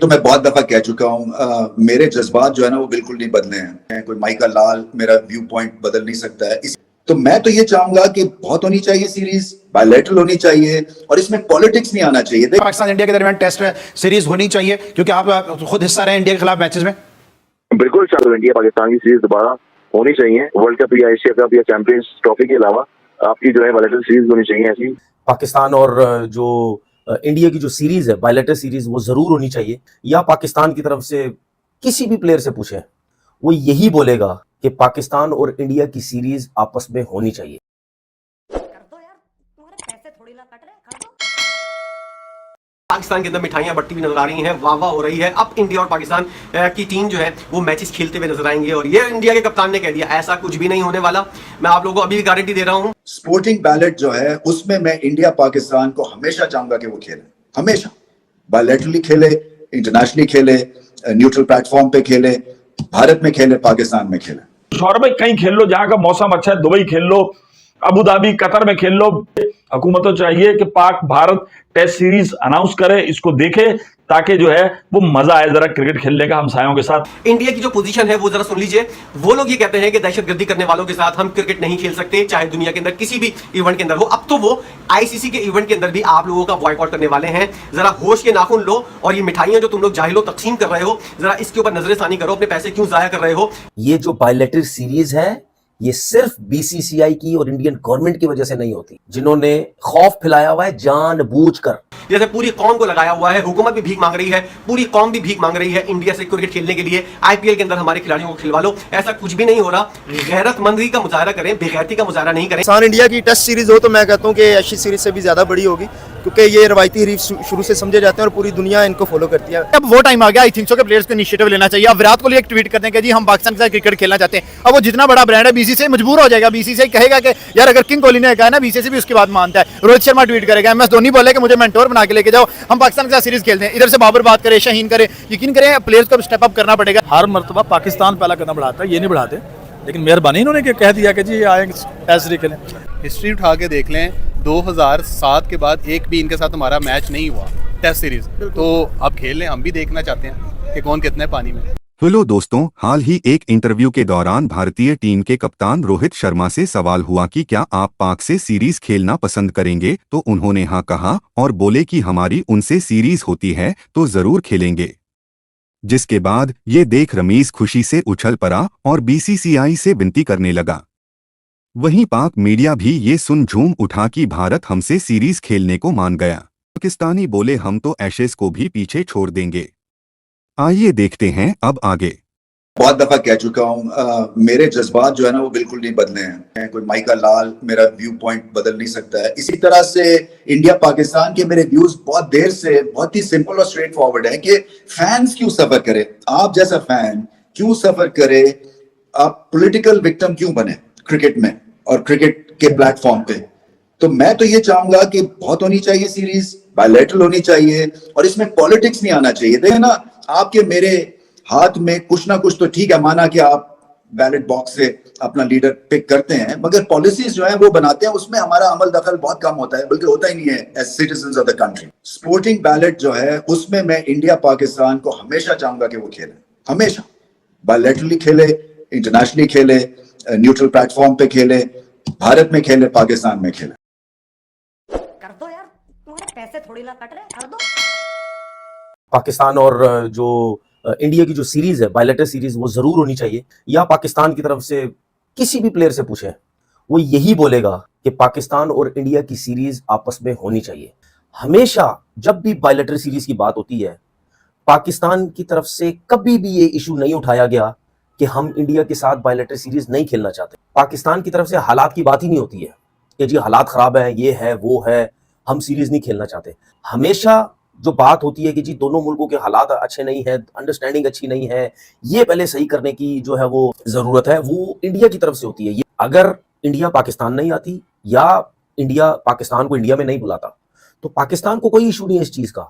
तो मैं बहुत दफा कह चुका हूँ, मेरे जज्बात जो है ना वो बिल्कुल नहीं बदले हैं। कोई माइका लाल मेरा व्यू पॉइंट बदल नहीं सकता है। तो मैं तो ये चाहूंगा कि बहुत होनी चाहिए सीरीज, बायलैटरल होनी चाहिए और इसमें पॉलिटिक्स नहीं आना चाहिए। पाकिस्तान इंडिया के दरमियान टेस्ट सीरीज होनी चाहिए क्योंकि आप खुद हिस्सा रहे इंडिया के खिलाफ मैचेस में। बिल्कुल चालू इंडिया पाकिस्तान की सीरीज दोबारा होनी चाहिए। वर्ल्ड कप या एशिया कप या चैंपियंस ट्रॉफी के अलावा आपकी जो है बायलैटरल सीरीज होनी चाहिए ऐसी। पाकिस्तान और जो इंडिया की जो सीरीज है बायलैटरल सीरीज वो जरूर होनी चाहिए। या पाकिस्तान की तरफ से किसी भी प्लेयर से पूछे वो यही बोलेगा कि पाकिस्तान और इंडिया की सीरीज आपस में होनी चाहिए। पाकिस्तान के अंदर मिठाइयां बढ़ती हुई नजर आ रही हैं, वाह वाह हो रही है। अब इंडिया और पाकिस्तान की टीम जो है वो मैचेस खेलते हुए नजर आएंगे और ये इंडिया के कप्तान ने कह दिया ऐसा कुछ भी नहीं होने वाला। मैं आप लोगों को अभी गारंटी दे रहा हूं। स्पोर्टिंग बैलेट जो है उसमें मैं इंडिया पाकिस्तान को हमेशा चाहूंगा कि वो खेले, हमेशा बायलैटरली खेले, इंटरनेशनली खेले, न्यूट्रल प्लेटफॉर्म पे खेले, भारत में खेले, पाकिस्तान में खेले। शौरभ भाई कहीं खेल लो जहां का मौसम अच्छा है, दुबई खेल लो, अबू धाबी, कतर में खेल लो। हुकूमत तो चाहिए कि Pak Bharat test series announce करे, इसको देखे ताकि जो है वो मजा आए जरा क्रिकेट खेलने का हमसायों के साथ। इंडिया की जो पोजीशन है वो जरा सुन लीजिए। वो लोग ये कहते हैं कि दहशतगर्दी करने वालों के साथ हम क्रिकेट नहीं खेल सकते, चाहे दुनिया के अंदर किसी भी इवेंट के अंदर हो। अब तो वो आईसीसी के इवेंट के अंदर भी आप लोगों का बॉयकॉट करने वाले हैं। जरा होश के नाखून लो और ये मिठाइयां जो तुम लोग जाहिलो तकसीम कर रहे हो, जरा इसके ऊपर नजरसानी करो, अपने पैसे क्यों जाया कर रहे हो। ये जो बायलैटरल सीरीज है ये सिर्फ बीसीसीआई की और इंडियन गवर्नमेंट की वजह से नहीं होती, जिन्होंने खौफ फैलाया हुआ है जानबूझकर। जैसे पूरी कौम को लगाया हुआ है, हुकूमत भी भीख मांग रही है, पूरी कौम भी भीख मांग रही है इंडिया से क्रिकेट खेलने के लिए। आईपीएल के अंदर हमारे खिलाड़ियों को खिलवा लो, ऐसा कुछ भी नहीं हो रहा। गैरतमंदी का मुजाहरा करें, बेगैरती का मुजाहरा नहीं करें। पाकिस्तान इंडिया की टेस्ट सीरीज हो तो मैं कहता हूँ कि एशियन सीरीज से भी ज्यादा बड़ी होगी, क्योंकि ये रवायती हरीफ शुरू से समझे जाते हैं और पूरी दुनिया इनको फॉलो करती है। अब वो टाइम आ गया, आई थिंक सो के प्लेयर्स को इनिशिएटिव लेना चाहिए। अब विराट कोहली एक ट्वीट करते हैं कि जी हम पाकिस्तान के साथ क्रिकेट खेलना चाहते हैं। अब वो जितना बड़ा ब्रांड है बीसीसीआई मजबूर हो जाएगा, बीसीसीआई कहेगा कि यार अगर किंग कोहली ने कहा ना बीसीसीआई भी उसकी बात मानता है। रोहित शर्मा ट्वीट करेगा, एमएस धोनी बोले कि मुझे मेंटोर बना के लेके जाओ, हम पाकिस्तान के साथ सीरीज खेलते हैं। इधर से बाबर बात करे, शाहीन करे, यकीन करें प्लेयर्स को स्टेप अप करना पड़ेगा। हर मरतबा पाकिस्तान पहला कदम बढ़ाता है, ये नहीं बढ़ाते, लेकिन मेहरबानी इन्होंने कह दिया कि जी आएंगे टेस्ट सीरीज खेलें। हिस्ट्री उठा के देख लें, 2007 के बाद एक भी इनके साथ हमारा मैच नहीं हुआ टेस्ट सीरीज। तो अब खेल लें, हम भी देखना चाहते हैं कि कौन कितने पानी में। हेलो दोस्तों, हाल ही एक इंटरव्यू के दौरान भारतीय टीम के कप्तान रोहित शर्मा से सवाल हुआ कि क्या आप पाक से सीरीज खेलना पसंद करेंगे, तो उन्होंने हाँ कहा और बोले कि हमारी उनसे सीरीज होती है तो जरूर खेलेंगे। जिसके बाद ये देख रमीज खुशी से उछल पड़ा और बीसीसीआई से विनती करने लगा। वहीं पाक मीडिया भी ये सुन झूम उठा कि भारत हमसे सीरीज खेलने को मान गया। पाकिस्तानी बोले हम तो एशेज को भी पीछे छोड़ देंगे। आइए देखते हैं अब आगे। बहुत दफा कह चुका हूँ, मेरे जज्बात जो है ना वो बिल्कुल नहीं बदले हैं। कोई माइका लाल मेरा व्यू पॉइंट बदल नहीं सकता है। इसी तरह से इंडिया पाकिस्तान के मेरे व्यूज बहुत देर से बहुत ही सिंपल और स्ट्रेट फॉरवर्ड है कि फैंस क्यों सफर करे, आप जैसा फैन क्यों सफर करे, आप पॉलिटिकल विक्टिम क्यों बने क्रिकेट में और क्रिकेट के प्लेटफॉर्म पे। तो मैं तो ये चाहूंगा कि बहुत होनी चाहिए सीरीज, बायलैटरल होनी चाहिए और इसमें पॉलिटिक्स नहीं आना चाहिए। देखिए ना, आपके मेरे हाथ में कुछ ना कुछ तो ठीक है, माना कि आप बैलेट बॉक्स से अपना लीडर पिक करते हैं, मगर पॉलिसीज जो है वो बनाते हैं, उसमें हमारा अमल दखल बहुत कम होता है, बल्कि होता ही नहीं है as citizens of the country. Sporting ballot जो है उसमें मैं इंडिया पाकिस्तान को हमेशा चाहूंगा कि वो खेले, हमेशा बायलैटरली खेले, इंटरनेशनली खेले, न्यूट्रल प्लेटफॉर्म पे खेले, भारत में खेले, पाकिस्तान में खेले। कर दो यार, तुम्हारे पैसे थोड़ी ला कट रहे, कर दो। पाकिस्तान और जो इंडिया की जो सीरीज है बायलैटरल सीरीज वो जरूर होनी चाहिए। या पाकिस्तान की तरफ से किसी भी प्लेयर से पूछे वो यही बोलेगा कि पाकिस्तान और इंडिया की सीरीज आपस में होनी चाहिए। हमेशा जब भी बायलैटरल सीरीज की बात होती है, पाकिस्तान की तरफ से कभी भी ये इशू नहीं उठाया गया कि हम इंडिया के साथ बायलैटरल सीरीज नहीं खेलना चाहते। पाकिस्तान की तरफ से हालात की बात ही नहीं होती है कि जी हालात खराब है, ये है वो है, हम सीरीज नहीं खेलना चाहते। हमेशा जो बात होती है कि जी दोनों मुल्कों के हालात अच्छे नहीं है, अंडरस्टैंडिंग अच्छी नहीं है, ये पहले सही करने की जो है वो जरूरत है, वो इंडिया की तरफ से होती है। अगर इंडिया पाकिस्तान नहीं आती या इंडिया पाकिस्तान को इंडिया में नहीं बुलाता तो पाकिस्तान को कोई इशू नहीं है इस चीज का।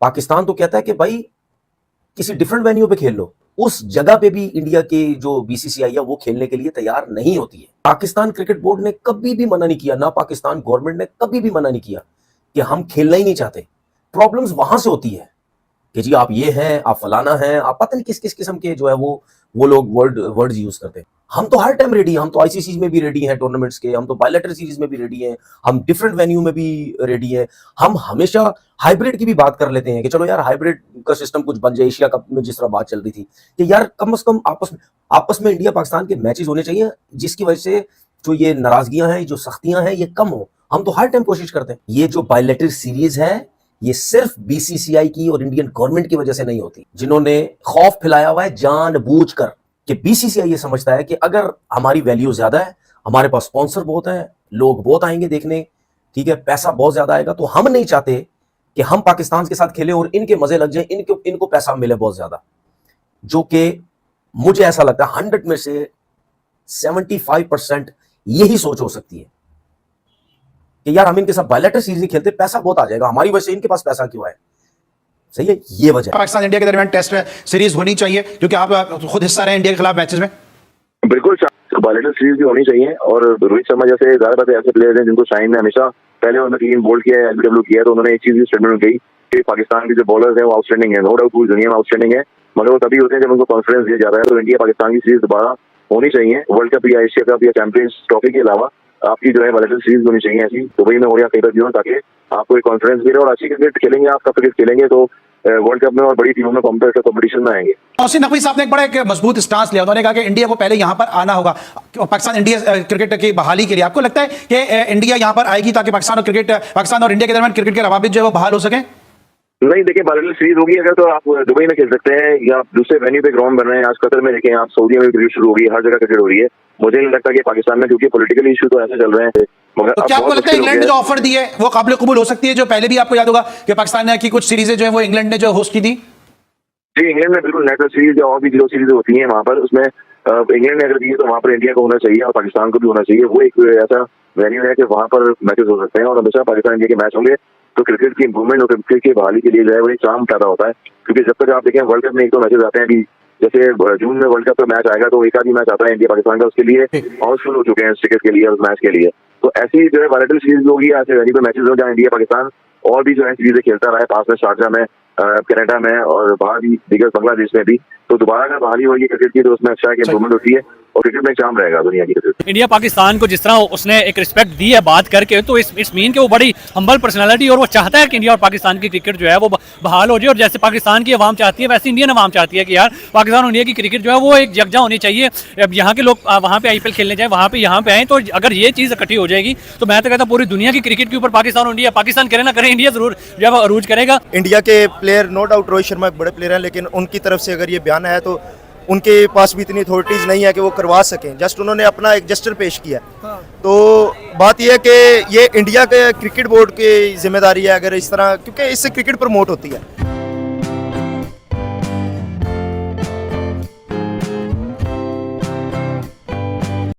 पाकिस्तान तो कहता है कि भाई किसी डिफरेंट वेन्यू पे खेल लो। उस जगह पे भी इंडिया के जो बीसीसीआई है वो खेलने के लिए तैयार नहीं होती है। पाकिस्तान क्रिकेट बोर्ड ने कभी भी मना नहीं किया, ना पाकिस्तान गवर्नमेंट ने कभी भी मना नहीं किया कि हम खेलना ही नहीं चाहते। प्रॉब्लम्स वहां से होती है कि जी आप ये हैं, आप फलाना हैं, आप पता नहीं किस किस किस्म के जो है वो लोग वर्ड्स यूज करते हैं। हम तो हर टाइम रेडी हैं, हम तो आईसीसी में भी रेडी हैं टूर्नामेंट्स के, हम तो बायलैटरल सीरीज में भी रेडी हैं, हम डिफरेंट वेन्यू में भी रेडी हैं। हम हमेशा हाइब्रिड की भी बात कर लेते हैं कि चलो यार हाइब्रिड का सिस्टम कुछ बन जाए। एशिया कप में जिस तरह बात चल रही थी कि यार कम से कम आपस में इंडिया पाकिस्तान के मैचेस होने चाहिए, जिसकी वजह से जो ये नाराजगियां हैं, जो सख्तियां हैं, ये कम हो। हम तो हर टाइम कोशिश करते हैं। ये जो बायलैटरल सीरीज है ये सिर्फ बीसीसीआई की और इंडियन गवर्नमेंट की वजह से नहीं होती, जिन्होंने खौफ फैलाया हुआ है जानबूझकर कि बीसीसीआई ये समझता है कि अगर हमारी वैल्यू ज्यादा है, हमारे पास स्पॉन्सर बहुत है, लोग बहुत आएंगे देखने, ठीक है, पैसा बहुत ज्यादा आएगा, तो हम नहीं चाहते कि हम पाकिस्तान के साथ खेलें और इनके मजे लग जाए, इनको पैसा मिले बहुत ज्यादा। जो कि मुझे ऐसा लगता है 100 में से 75% यही सोच हो सकती है कि यार हम इनके साथ बायलैटरल सीरीज खेलते, पैसा बहुत आ जाएगा, हमारी वजह से इनके पास पैसा क्यों आए। सही है, ये वजह। पाकिस्तान इंडिया के दरमियान टेस्ट सीरीज होनी चाहिए क्योंकि आप खुद हिस्सा रहे इंडिया के खिलाफ मैचेस में। बिल्कुल, बायलैटरल सीरीज भी होनी चाहिए। और रोहित शर्मा जैसे ज्यादातर ऐसे प्लेयर्स हैं जिनको शाइन ने हमेशा पहले उन्होंने क्लीन बोल्ड किया है, एलबीडब्ल्यू किया है, तो उन्होंने एक चीज भी स्टेटमेंट में कही कि पाकिस्तान के जो बॉलर्स हैं वो आउटस्टैंडिंग है। नो डाउट पूरी दुनिया में आउटस्टैंडिंग है, मगर वो तभी होते हैं जब उनको कॉन्फिडेंस दिया जाता है। तो इंडिया पाकिस्तान की सीरीज दोबारा होनी चाहिए, वर्ल्ड कप या एशिया कप या चैंपियंस ट्रॉफी के अलावा आपकी जो है बायलैटरल सीरीज होनी चाहिए ऐसी दुबई में हो या कहीं पर भी हो, ताकि आपको एक कॉन्फिडेंस मिले और अच्छी क्रिकेट खेलेंगे। आप क्रिकेट खेलेंगे तो वर्ल्ड कप में और बड़ी टीमों में कॉम्पिटिशन में आएंगे। मोहसिन नकवी साहब ने एक बड़ा एक मजबूत स्टांस लिया, उन्होंने कहा कि इंडिया को पहले यहाँ पर आना होगा पाकिस्तान इंडिया क्रिकेट की बहाली के लिए। आपको लगता है कि इंडिया यहाँ पर आएगी ताकि पाकिस्तान और इंडिया के दरमियान क्रिकेट के रवाबित जो है वो बहाल हो सके? नहीं, देखिए बायलैटरल सीरीज होगी अगर तो आप दुबई में खेल सकते हैं या दूसरे वेन्यू पे ग्राउंड बन रहे हैं। आज कतर में देखें आप, सऊदी में भी क्रिकेट शुरू हो गई, हर जगह क्रिकेट हो रही है। मुझे नहीं लगता कि पाकिस्तान में, क्योंकि पॉलिटिकल इशू तो ऐसे चल रहे हैं, मगर तो क्या आपको लगता है इंग्लैंड ने जो ऑफर दी है वो काबिल कबूल हो सकती है? जो पहले भी आपको याद होगा कि पाकिस्तान की कुछ सीरीजें जो है वो इंग्लैंड ने जो होस्ट की थी। जी, इंग्लैंड में बिल्कुल नेशनल सीरीज या और भी 0 सीरीज होती है वहां पर, उसमें इंग्लैंड ने अगर दी है तो वहां पर इंडिया को होना चाहिए और पाकिस्तान को भी होना चाहिए। वो एक ऐसा वेन्यू है कि वहां पर मैचेस हो सकते हैं और हमेशा पाकिस्तान इंडिया के मैच होंगे तो क्रिकेट की इंप्रूवमेंट और क्रिकेट की बहाली के लिए जो है वो एक चार्म पैदा होता है। क्योंकि जब तक आप देखें वर्ल्ड कप में एक तो मैचेस आते हैं, अभी जैसे जून में वर्ल्ड कप का मैच आएगा तो एक आधी मैच आता है इंडिया पाकिस्तान का, उसके लिए और शुरू हो चुके हैं टिकट के लिए और मैच के लिए। तो ऐसी जो है बायलैटरल सीरीज होगी, ऐसे वेन्यू पे मैचेस हो जहाँ इंडिया पाकिस्तान और भी जो है सीरीजें खेलता रहा है, पास में शारजा में, कनाडा में और बाहर भी दिग्गज बांग्लादेश में भी। तो दोबारा अगर बहाली होगी क्रिकेट की तो उसमें अच्छा एक इंप्रूवमेंट होती है और क्रिकेट में चार्म रहेगा दुनिया की क्रिकेट। इंडिया पाकिस्तान को जिस तरह उसने एक रिस्पेक्ट दी है बात करके, तो इस मीन के वो बड़ी हम्बल पर्सनालिटी और वो चाहता है कि इंडिया और पाकिस्तान की क्रिकेट जो है वो बहाल हो जाए। और जैसे पाकिस्तान की आवाम चाहती है वैसे इंडियन आवाम चाहती है कि यार पाकिस्तान और इंडिया की क्रिकेट जो है वो एक यकजा होनी चाहिए। अब यहाँ के लोग वहाँ पे IPL खेलने जाए, वहाँ पे यहाँ पे आए, तो अगर ये चीज़ इकट्ठी हो जाएगी तो मैं तो कहता पूरी दुनिया की क्रिकेट के ऊपर पाकिस्तान और इंडिया, पाकिस्तान करे ना करे, इंडिया जरूर जो है अरूज करेगा। इंडिया के player no doubt Rohit Sharma एक बड़े प्लेयर हैं, लेकिन उनकी तरफ से अगर ये बयान आया तो उनके पास भी इतनी अथॉरिटीज़ नहीं है कि वो करवा सकें। जस्ट उन्होंने अपना एक जेस्चर पेश किया। तो बात यह है कि ये इंडिया के क्रिकेट बोर्ड की जिम्मेदारी है अगर इस तरह, क्योंकि इससे क्रिकेट प्रमोट होती है।